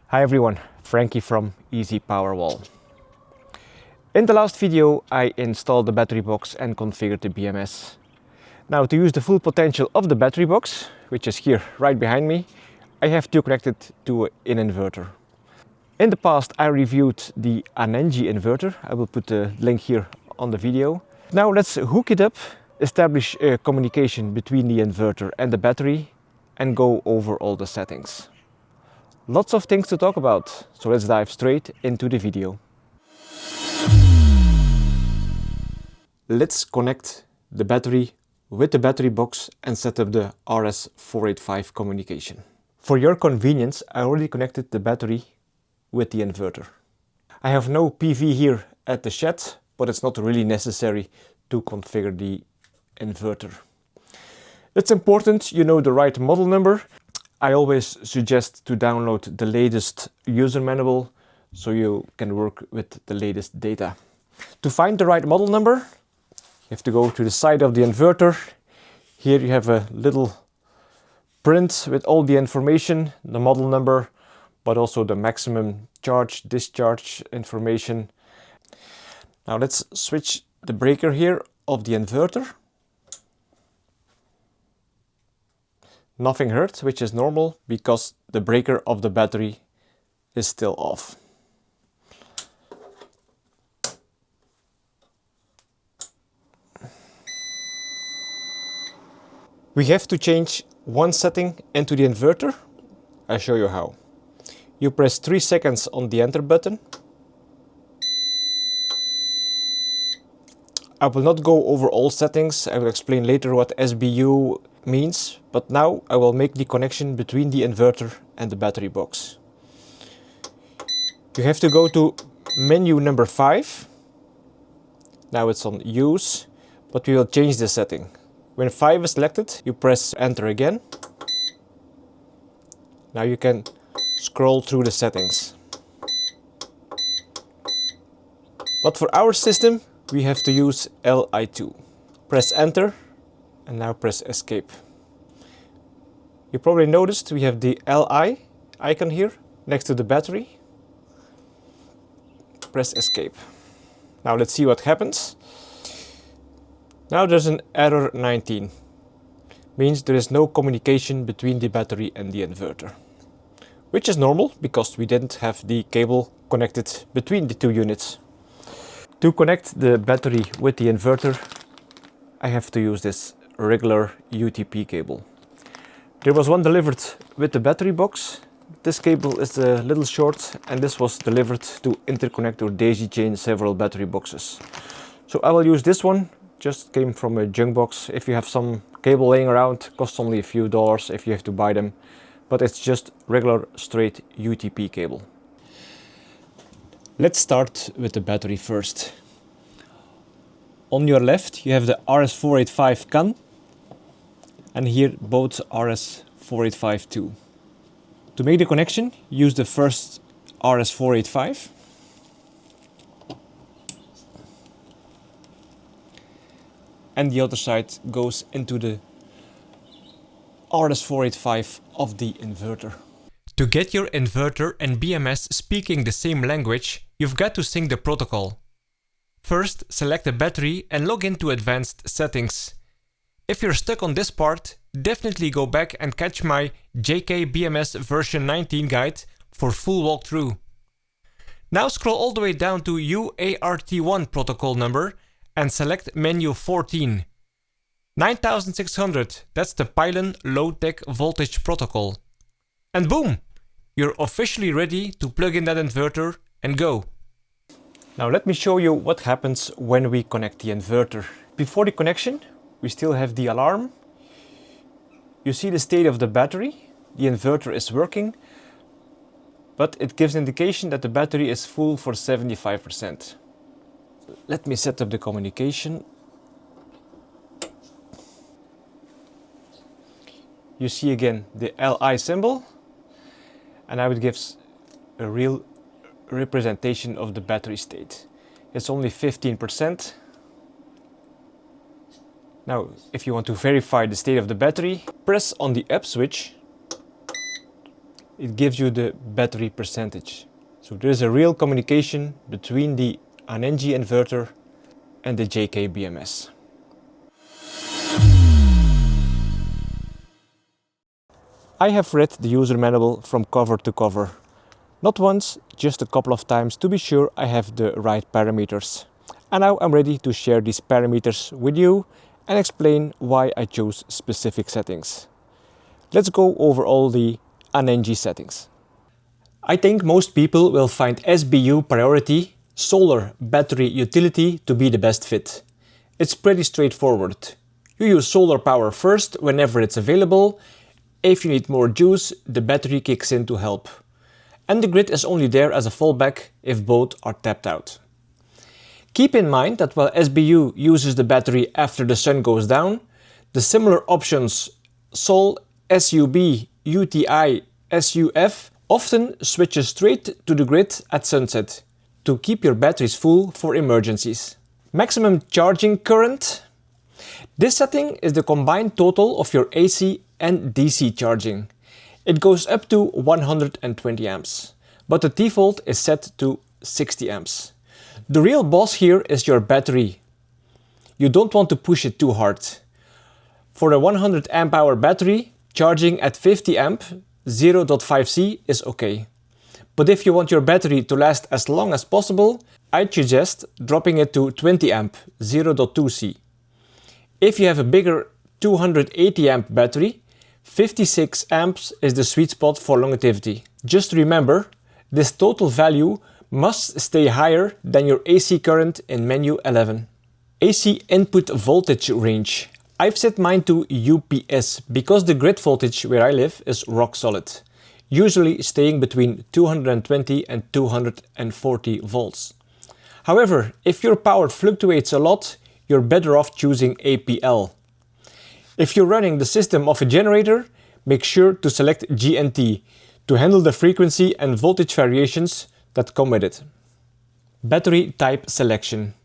Hi everyone, Frankie from EasyPowerwall. In the last video I installed the battery box and configured the BMS. Now to use the full potential of the battery box, which is here right behind me, I have to connect it to an inverter. In the past I reviewed the Anenji Inverter. I will put the link here on the video. Now let's hook it up, establish a communication between the inverter and the battery and go over all the settings. Lots of things to talk about, so let's dive straight into the video. Let's connect the battery with the battery box and set up the RS485 communication. For your convenience, I already connected the battery with the inverter. I have no PV here at the shed, but it's not really necessary to configure the inverter. It's important you know the right model number. I always suggest to download the latest user manual so you can work with the latest data. To find the right model number, you have to go to the side of the inverter. Here you have a little print with all the information, the model number, but also the maximum charge, discharge information. Now let's switch the breaker here of the inverter. Nothing hurt, which is normal because the breaker of the battery is still off. We have to change one setting into the inverter. I'll show you how. You press 3 seconds on the enter button. I will not go over all settings. I will explain later what SBU means, but now I will make the connection between the inverter and the battery box. You have to go to menu number 5. Now it's on use, but we will change the setting. When 5 is selected, you press enter again. Now you can scroll through the settings. But for our system, we have to use Li2. Press enter and now press escape. You probably noticed we have the Li icon here next to the battery. Press escape. Now let's see what happens. Now there's an error 19. Means there is no communication between the battery and the inverter. Which is normal because we didn't have the cable connected between the two units. To connect the battery with the inverter, I have to use this regular UTP cable. There was one delivered with the battery box. This cable is a little short and this was delivered to interconnect or daisy chain several battery boxes. So I will use this one, just came from a junk box. If you have some cable laying around, costs only a few dollars if you have to buy them, but it's just regular straight UTP cable. Let's start with the battery first. On your left you have the RS485 CAN and here both RS485 2. To make the connection, use the first RS485 and the other side goes into the RS485 of the inverter. To get your inverter and BMS speaking the same language, you've got to sync the protocol. First, select the battery and log into advanced settings. If you're stuck on this part, definitely go back and catch my JK-BMS version 19 guide for full walkthrough. Now scroll all the way down to UART1 protocol number and select menu 14. 9600, that's the Pylon low-tech voltage protocol. And boom! You're officially ready to plug in that inverter and go. Now let me show you what happens when we connect the inverter. Before the connection, we still have the alarm. You see the state of the battery. The inverter is working, but it gives indication that the battery is full for 75%. Let me set up the communication. You see again the Li symbol, and now it gives a real representation of the battery state. It's only 15%. Now, if you want to verify the state of the battery, press on the up switch it gives you the battery percentage. So there is a real communication between the Anenji inverter and the JK-BMS. I have read the user manual from cover to cover. Not once, just a couple of times to be sure I have the right parameters. And now I'm ready to share these parameters with you and explain why I chose specific settings. Let's go over all the Anenji settings. I think most people will find SBU priority, solar battery utility, to be the best fit. It's pretty straightforward. You use solar power first whenever it's available. If you need more juice, the battery kicks in to help. And the grid is only there as a fallback if both are tapped out. Keep in mind that while SBU uses the battery after the sun goes down, the similar options SOL, SUB, UTI, SUF often switches straight to the grid at sunset to keep your batteries full for emergencies. Maximum charging current. This setting is the combined total of your AC and DC charging. It goes up to 120 amps, but the default is set to 60 amps. The real boss here is your battery. You don't want to push it too hard. For a 100 amp hour battery, charging at 50 amp, 0.5C is okay. But if you want your battery to last as long as possible, I'd suggest dropping it to 20 amp, 0.2C. If you have a bigger 280 amp battery, 56 amps is the sweet spot for longevity. Just remember, this total value must stay higher than your AC current in menu 11. AC input voltage range. I've set mine to UPS because the grid voltage where I live is rock solid, usually staying between 220 and 240 volts. However, if your power fluctuates a lot, you're better off choosing APL. If you're running the system of a generator, make sure to select GNT to handle the frequency and voltage variations that come with it. Battery type selection.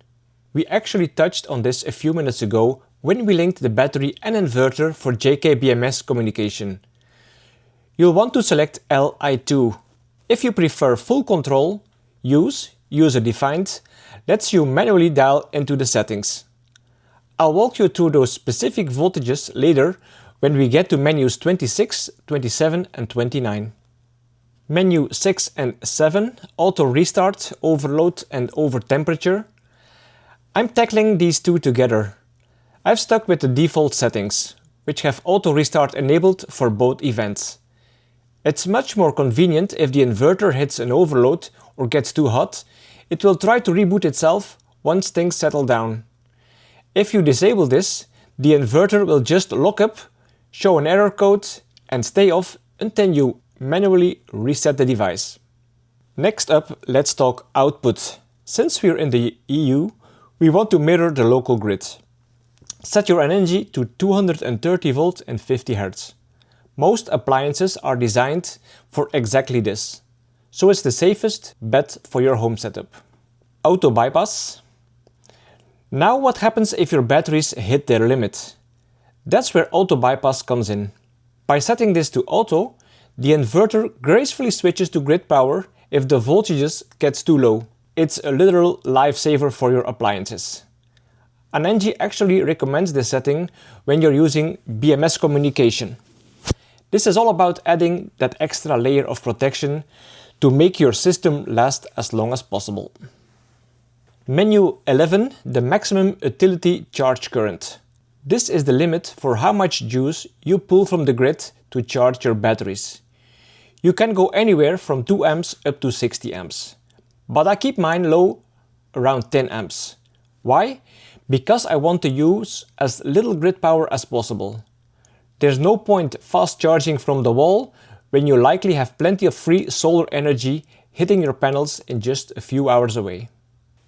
We actually touched on this a few minutes ago when we linked the battery and inverter for JK-BMS communication. You'll want to select Li2. If you prefer full control, use user defined lets you manually dial into the settings. I'll walk you through those specific voltages later when we get to menus 26, 27 and 29. Menu 6 and 7, auto restart, overload and over temperature. I'm tackling these two together. I've stuck with the default settings, which have auto restart enabled for both events. It's much more convenient if the inverter hits an overload or gets too hot. It will try to reboot itself once things settle down. If you disable this, the inverter will just lock up, show an error code and stay off until you manually reset the device. Next up, let's talk output. Since we're in the EU, we want to mirror the local grid. Set your Anenji to 230 volt and 50 Hz. Most appliances are designed for exactly this, so it's the safest bet for your home setup. Auto bypass. Now what happens if your batteries hit their limit? That's where auto bypass comes in. By setting this to auto, the inverter gracefully switches to grid power if the voltages gets too low. It's a literal lifesaver for your appliances. Anenji actually recommends this setting when you're using BMS communication. This is all about adding that extra layer of protection to make your system last as long as possible. Menu 11, the maximum utility charge current. This is the limit for how much juice you pull from the grid to charge your batteries. You can go anywhere from 2 amps up to 60 amps. But I keep mine low, around 10 amps. Why? Because I want to use as little grid power as possible. There's no point fast charging from the wall when you likely have plenty of free solar energy hitting your panels in just a few hours away.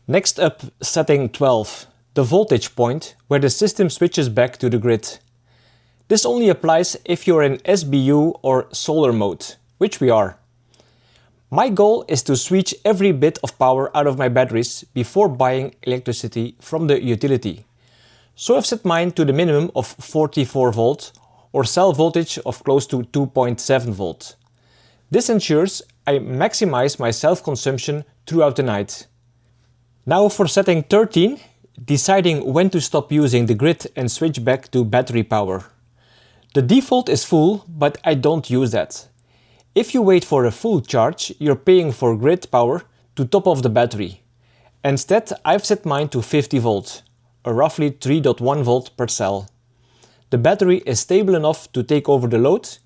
Next up, setting 12, the voltage point where the system switches back to the grid. This only applies if you're in SBU or solar mode, which we are. My goal is to switch every bit of power out of my batteries before buying electricity from the utility. So I've set mine to the minimum of 44 volt or cell voltage of close to 2.7 volt. This ensures I maximize my self-consumption throughout the night. Now for setting 13, deciding when to stop using the grid and switch back to battery power. The default is full, but I don't use that. If you wait for a full charge, you're paying for grid power to top off the battery. Instead, I've set mine to 50 volts, or roughly 3.1 volt per cell. The battery is stable enough to take over the load,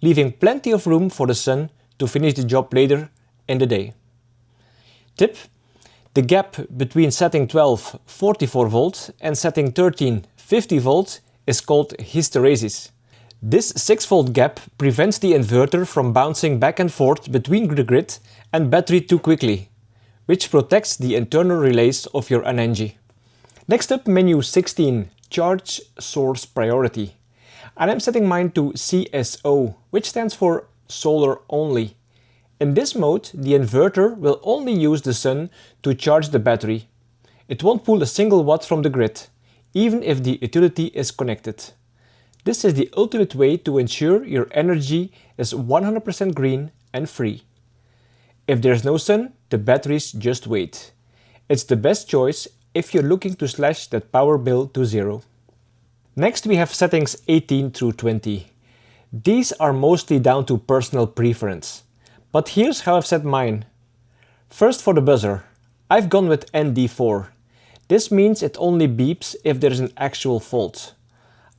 leaving plenty of room for the sun to finish the job later in the day. Tip: the gap between setting 12 44 volt and setting 13 50 volt is called hysteresis. This 6 volt gap prevents the inverter from bouncing back and forth between the grid and battery too quickly, which protects the internal relays of your Anenji. Next up, menu 16, Charge Source Priority. And I'm setting mine to CSO, which stands for Solar Only. In this mode, the inverter will only use the sun to charge the battery. It won't pull a single watt from the grid, even if the utility is connected. This is the ultimate way to ensure your energy is 100% green and free. If there's no sun, the batteries just wait. It's the best choice if you're looking to slash that power bill to zero. Next we have settings 18 through 20. These are mostly down to personal preference. But here's how I've set mine. First, for the buzzer, I've gone with ND4. This means it only beeps if there's an actual fault.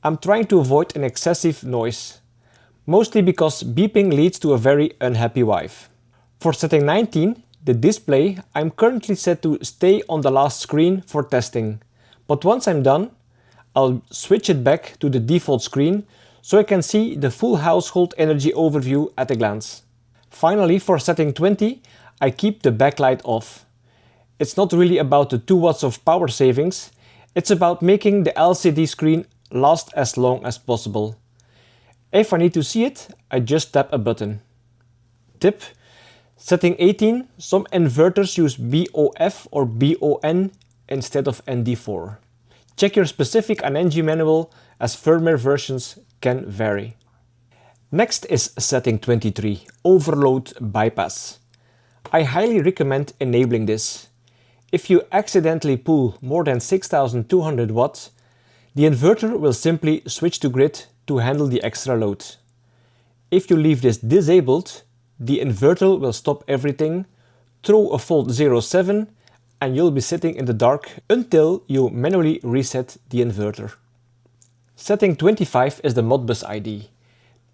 I'm trying to avoid an excessive noise, mostly because beeping leads to a very unhappy wife. For setting 19, the display, I'm currently set to stay on the last screen for testing, but once I'm done, I'll switch it back to the default screen so I can see the full household energy overview at a glance. Finally, for setting 20, I keep the backlight off. It's not really about the 2 watts of power savings, it's about making the LCD screen last as long as possible. If I need to see it, I just tap a button. Tip: setting 18, some inverters use BOF or BON instead of ND4. Check your specific Anenji manual as firmware versions can vary. Next is setting 23, Overload Bypass. I highly recommend enabling this. If you accidentally pull more than 6200 watts, the inverter will simply switch to grid to handle the extra load. If you leave this disabled, the inverter will stop everything, throw a fault 07, and you'll be sitting in the dark until you manually reset the inverter. Setting 25 is the Modbus ID.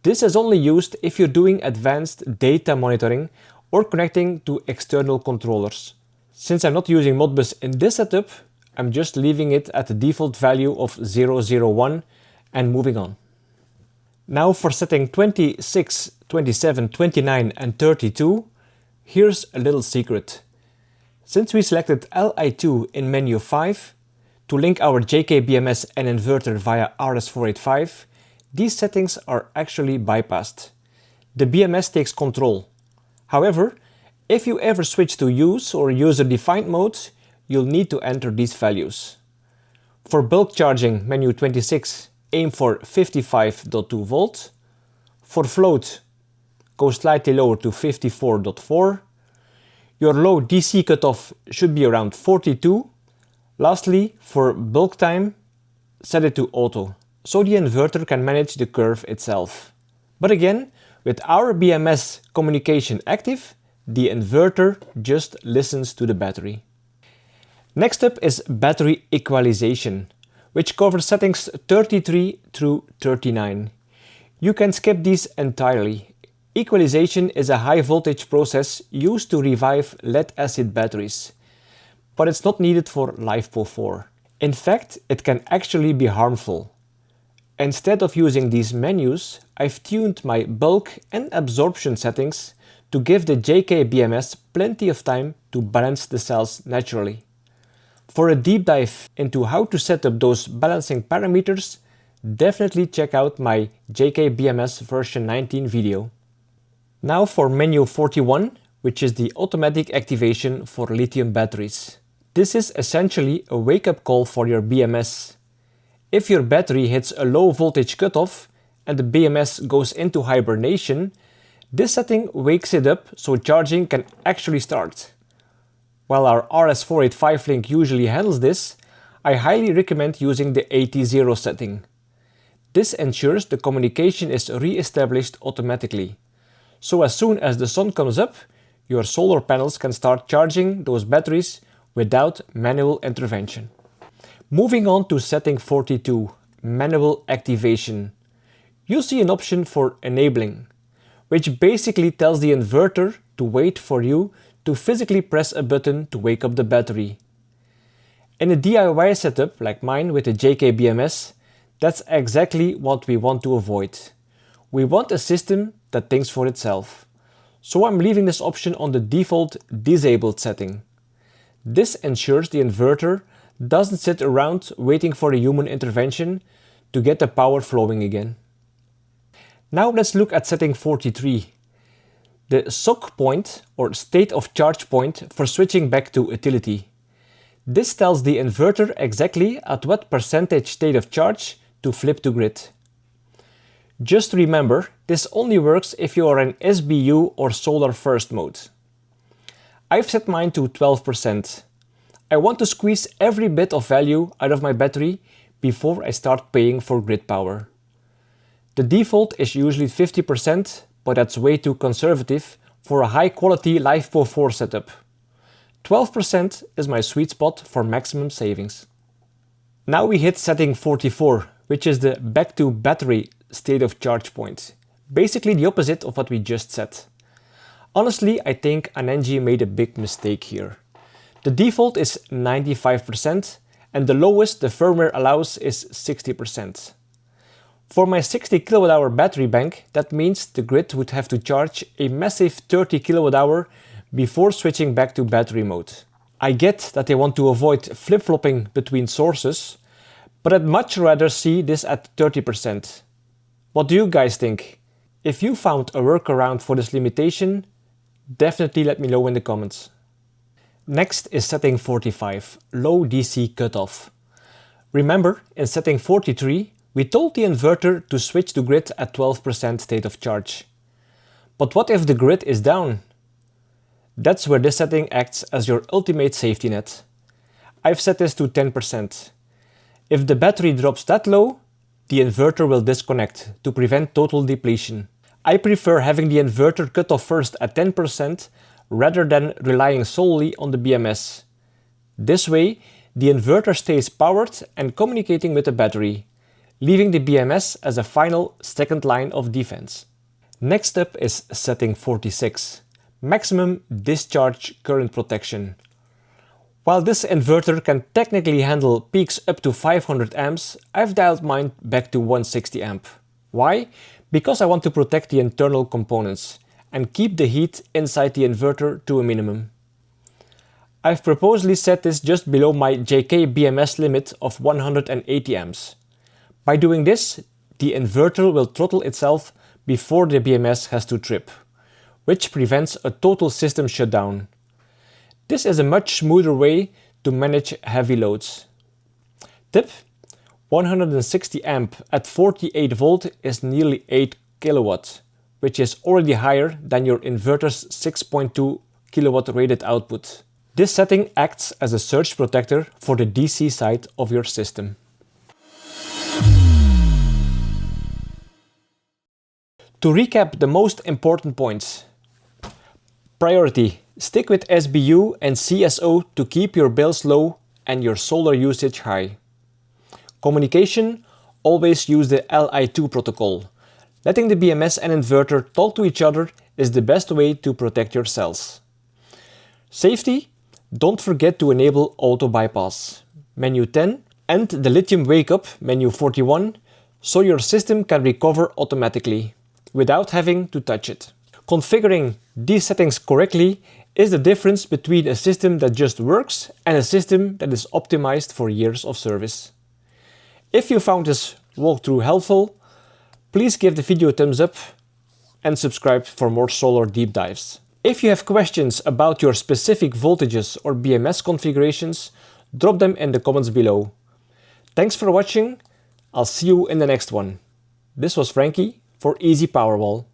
This is only used if you're doing advanced data monitoring or connecting to external controllers. Since I'm not using Modbus in this setup, I'm just leaving it at the default value of 001 and moving on. Now for setting 26, 27, 29 and 32, here's a little secret. Since we selected Li2 in menu 5 to link our JK-BMS and inverter via RS485, these settings are actually bypassed. The BMS takes control. However, if you ever switch to use or user-defined mode, you'll need to enter these values. For bulk charging, menu 26, aim for 55.2 volt. For float, go slightly lower to 54.4. Your low DC cutoff should be around 42. Lastly, for bulk time, set it to auto, so the inverter can manage the curve itself. But again, with our BMS communication active, the inverter just listens to the battery. Next up is battery equalization, which covers settings 33 through 39. You can skip these entirely. Equalization is a high voltage process used to revive lead-acid batteries, but it's not needed for LiFePO4. In fact, it can actually be harmful. Instead of using these menus, I've tuned my bulk and absorption settings to give the JK-BMS plenty of time to balance the cells naturally. For a deep dive into how to set up those balancing parameters, definitely check out my JK-BMS version 19 video. Now for menu 41, which is the automatic activation for lithium batteries. This is essentially a wake-up call for your BMS. If your battery hits a low voltage cutoff and the BMS goes into hibernation, This setting wakes it up so charging can actually start. While our RS485 link usually handles this, I highly recommend using the AT0 setting. This ensures the communication is re-established automatically. So as soon as the sun comes up, your solar panels can start charging those batteries without manual intervention. Moving on to setting 42, manual activation. You'll see an option for enabling, which basically tells the inverter to wait for you to physically press a button to wake up the battery. In a DIY setup like mine with the JK-BMS, that's exactly what we want to avoid. We want a system that thinks for itself. So I'm leaving this option on the default disabled setting. This ensures the inverter doesn't sit around waiting for a human intervention to get the power flowing again. Now let's look at setting 43. The SOC point or state of charge point for switching back to utility. This tells the inverter exactly at what percentage state of charge to flip to grid. Just remember, this only works if you are in SBU or solar first mode. I've set mine to 12%. I want to squeeze every bit of value out of my battery before I start paying for grid power. The default is usually 50%, but that's way too conservative for a high quality LiFePO 4 setup. 12% is my sweet spot for maximum savings. Now we hit setting 44, which is the back to battery state of charge point. Basically the opposite of what we just said. Honestly, I think Anenji made a big mistake here. The default is 95% and the lowest the firmware allows is 60%. For my 60 kWh battery bank, that means the grid would have to charge a massive 30 kWh before switching back to battery mode. I get that they want to avoid flip-flopping between sources, but I'd much rather see this at 30%. What do you guys think? If you found a workaround for this limitation, definitely let me know in the comments. Next is setting 45, low DC cutoff. Remember, in setting 43, we told the inverter to switch to grid at 12% state of charge. But what if the grid is down? That's where this setting acts as your ultimate safety net. I've set this to 10%. If the battery drops that low, the inverter will disconnect to prevent total depletion. I prefer having the inverter cut off first at 10% rather than relying solely on the BMS. This way, the inverter stays powered and communicating with the battery, leaving the BMS as a final second line of defense. Next up is setting 46, maximum discharge current protection. While this inverter can technically handle peaks up to 500 amps, I've dialed mine back to 160 amp. Why? Because I want to protect the internal components and keep the heat inside the inverter to a minimum. I've purposely set this just below my JK-BMS limit of 180 amps. By doing this, the inverter will throttle itself before the BMS has to trip, which prevents a total system shutdown. This is a much smoother way to manage heavy loads. Tip: 160 amp at 48 volt is nearly 8 kilowatt, which is already higher than your inverter's 6.2 kilowatt rated output. This setting acts as a surge protector for the DC side of your system. To recap the most important points. Priority: stick with SBU and CSO to keep your bills low and your solar usage high. Communication: always use the Li2 protocol. Letting the BMS and inverter talk to each other is the best way to protect your cells. Safety: don't forget to enable auto bypass, menu 10, and the lithium wake up, menu 41, so your system can recover automatically without having to touch it. Configuring these settings correctly is the difference between a system that just works and a system that is optimized for years of service. If you found this walkthrough helpful, please give the video a thumbs up and subscribe for more solar deep dives. If you have questions about your specific voltages or BMS configurations, drop them in the comments below. Thanks for watching. I'll see you in the next one. This was Frankie for EasyPowerwall.